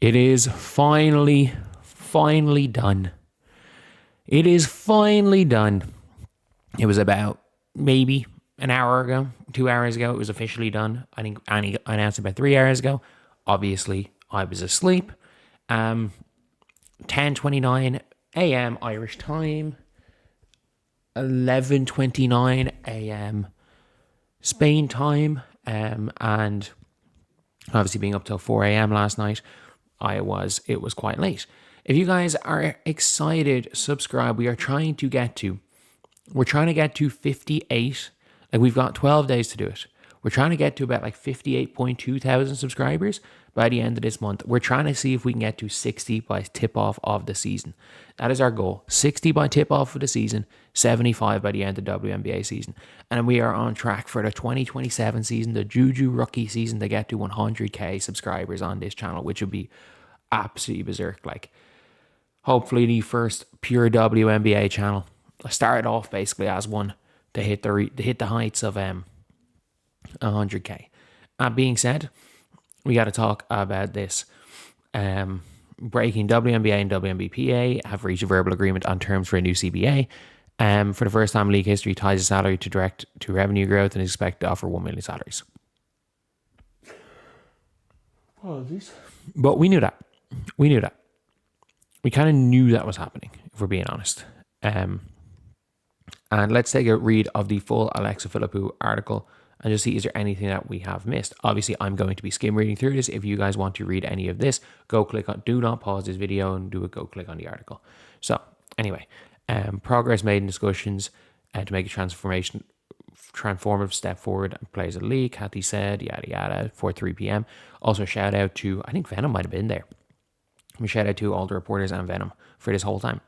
It is finally done. It is finally done. It was about maybe an hour ago, 2 hours ago. It was officially done. I think Annie announced about 3 hours ago. Obviously, I was asleep. 10:29 a.m. Irish time. 11:29 a.m. Spain time. And obviously being up till 4 a.m. last night, it was quite late. If you guys are excited, subscribe. We're trying to get to 58. Like, we've got 12 days to do it. We're trying to get to about like 58.2 thousand subscribers by the end of this month. We're trying to see if we can get to 60 by tip off of the season. That is our goal. 60 by tip off of the season, 75 by the end of the WNBA season. And we are on track for the 2027 season, the Juju rookie season, to get to 100k subscribers on this channel, which would be absolutely berserk. Like, hopefully the first pure WNBA channel. I started off basically as one to hit the heights of 100k. That being said, we got to talk about this. Breaking: WNBA and WNBPA have reached a verbal agreement on terms for a new CBA. For the first time in league history, ties the salary to revenue growth and is expected to offer 1 million salaries. But we knew that. We kind of knew that was happening, if we're being honest. And let's take a read of the full Alexa Philippou article and just see, is there anything that we have missed? Obviously, I'm going to be skim reading through this. If you guys want to read any of this, do not pause this video and go click on the article. So anyway, progress made in discussions to make a transformative step forward and plays a league, Kathy said, yada yada, 4:03 p.m. Also, shout out to, I think Venom might have been there. Shout out to all the reporters and Venom for this whole time.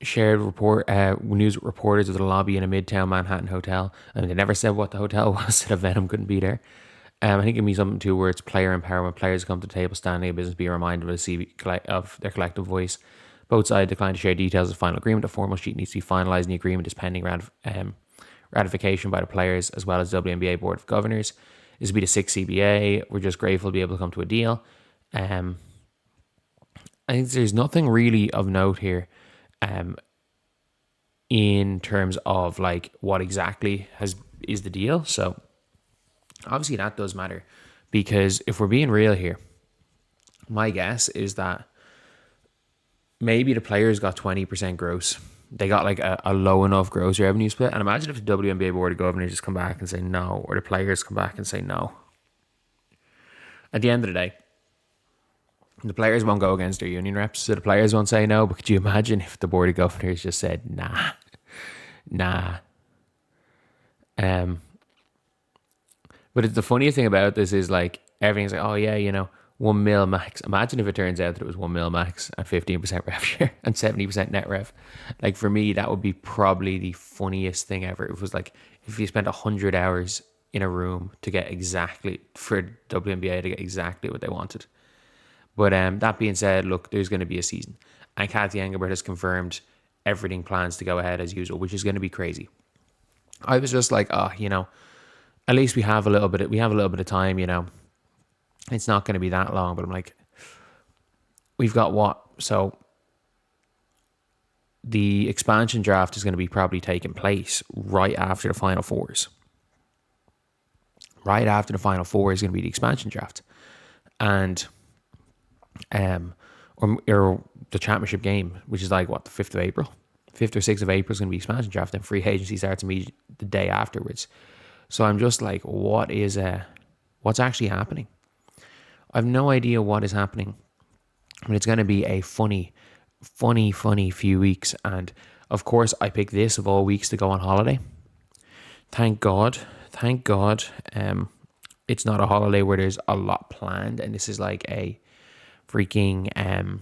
Shared news reporters of the lobby in a midtown Manhattan hotel. I mean, they never said what the hotel was, so Venom couldn't be there. I think it means something too, where it's player empowerment. Players come to the table, standing in business, be reminded of their collective voice. Both sides declined to share details of the final agreement. A formal sheet needs to be finalised, and the agreement is pending ratification by the players as well as WNBA Board of Governors. This will be the 6th CBA. We're just grateful to be able to come to a deal. I think there's nothing really of note here in terms of like what exactly is the deal. So obviously that does matter, because if we're being real here, my guess is that maybe the players got 20% gross. They got like a low enough gross revenue split. And imagine if the WNBA Board of Governors just come back and say no, or the players come back and say no. At the end of the day, the players won't go against their union reps, so the players won't say no. But could you imagine if the Board of Governors just said nah? But the funniest thing about this is, like, everything's like, oh yeah, 1 mil max. Imagine if it turns out that it was 1 mil max and 15% rev share and 70% net rev. Like, for me, that would be probably the funniest thing ever. It was like, if you spent 100 hours in a room to get exactly, for WNBA to get exactly what they wanted. But that being said, look, there's going to be a season. And Kathy Engelbert has confirmed everything plans to go ahead as usual, which is going to be crazy. I was just like, at least we have a little bit of time, It's not going to be that long, but I'm like, we've got what? So the expansion draft is going to be probably taking place right after the Final Fours. Right after the Final Four is going to be the expansion draft. And or the championship game, which is like what, the 5th of April? 5th or 6th of April is going to be expansion draft, and free agency starts immediately the day afterwards. So I'm just like, what's actually happening? I have no idea what is happening. But it's going to be a funny few weeks. And of course, I picked this of all weeks to go on holiday. Thank God. It's not a holiday where there's a lot planned, and this is like a freaking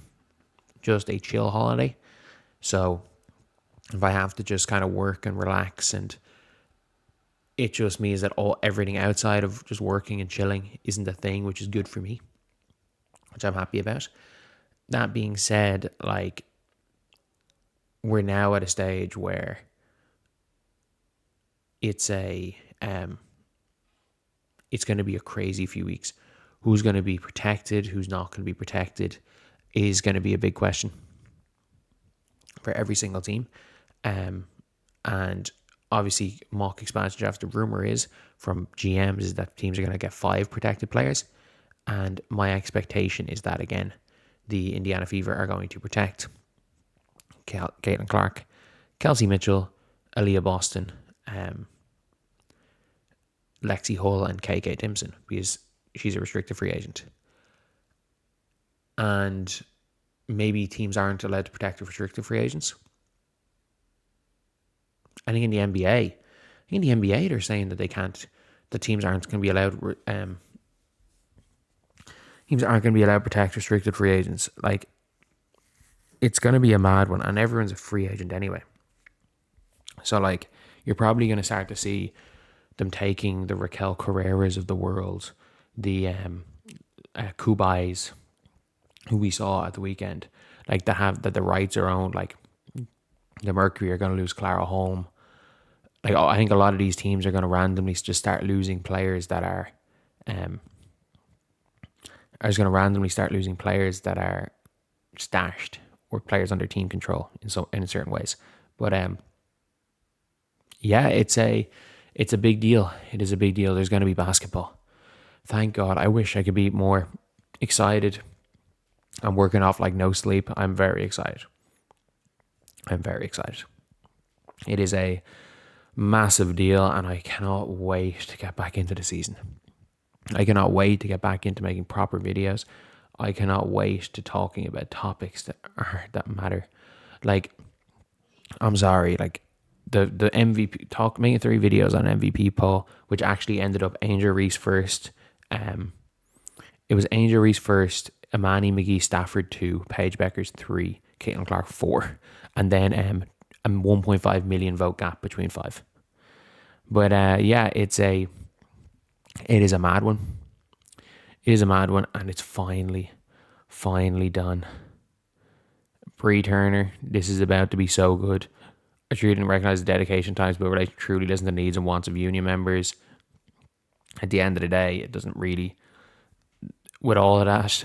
just a chill holiday. So if I have to just kind of work and relax, and it just means that everything outside of just working and chilling isn't a thing, which is good for me, which I'm happy about. That being said, like, we're now at a stage where it's it's going to be a crazy few weeks. Who's going to be protected, who's not going to be protected is going to be a big question for every single team. And obviously, mock expansion draft, the rumor is from GMs is that teams are going to get 5 protected players. And my expectation is that, again, the Indiana Fever are going to protect Caitlin Clark, Kelsey Mitchell, Aaliyah Boston, Lexi Hull, and KK Timpson, because she's a restricted free agent. And maybe teams aren't allowed to protect restricted free agents. I think in the NBA, they're saying that they can't. The teams aren't going to be allowed. Teams aren't going to be allowed to protect restricted free agents. Like, it's going to be a mad one, and everyone's a free agent anyway. So, like, you're probably going to start to see them taking the Raquel Carreras of the world, the Kubais, who we saw at the weekend, like that the rights are owned. Like, the Mercury are going to lose Clara Holm. Like, I think a lot of these teams are going to randomly just start losing players that are, stashed or players under team control in certain ways. But yeah, it's a big deal. It is a big deal. There's going to be basketball. Thank God. I wish I could be more excited. I'm working off like no sleep. I'm very excited. It is a massive deal, and I cannot wait to get back into the season. I cannot wait to get back into making proper videos. I cannot wait to talking about topics that matter. Like, I'm sorry, like the MVP making 3 videos on MVP poll, which actually ended up Angel Reese first. It was Angel Reese first, Imani McGee Stafford 2, Paige Bueckers 3, Caitlin Clark 4, and then a 1.5 million vote gap between 5. But yeah, it is a mad one. It is a mad one, and it's finally done. Bree Turner, this is about to be so good. I truly didn't recognize the dedication times, but I truly listen to the needs and wants of union members. At the end of the day, it doesn't really, with all of that,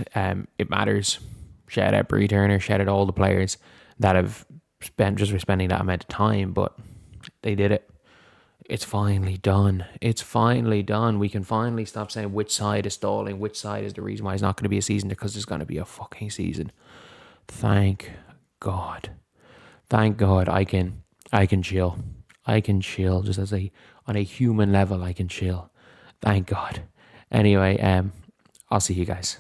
it matters. Shout out Bree Turner, shout out all the players that have spent just for spending that amount of time, but they did it. It's finally done. We can finally stop saying which side is stalling, which side is the reason why it's not going to be a season, because there's going to be a fucking season. Thank God. I can chill. Just on a human level, I can chill. Thank God. Anyway, I'll see you guys.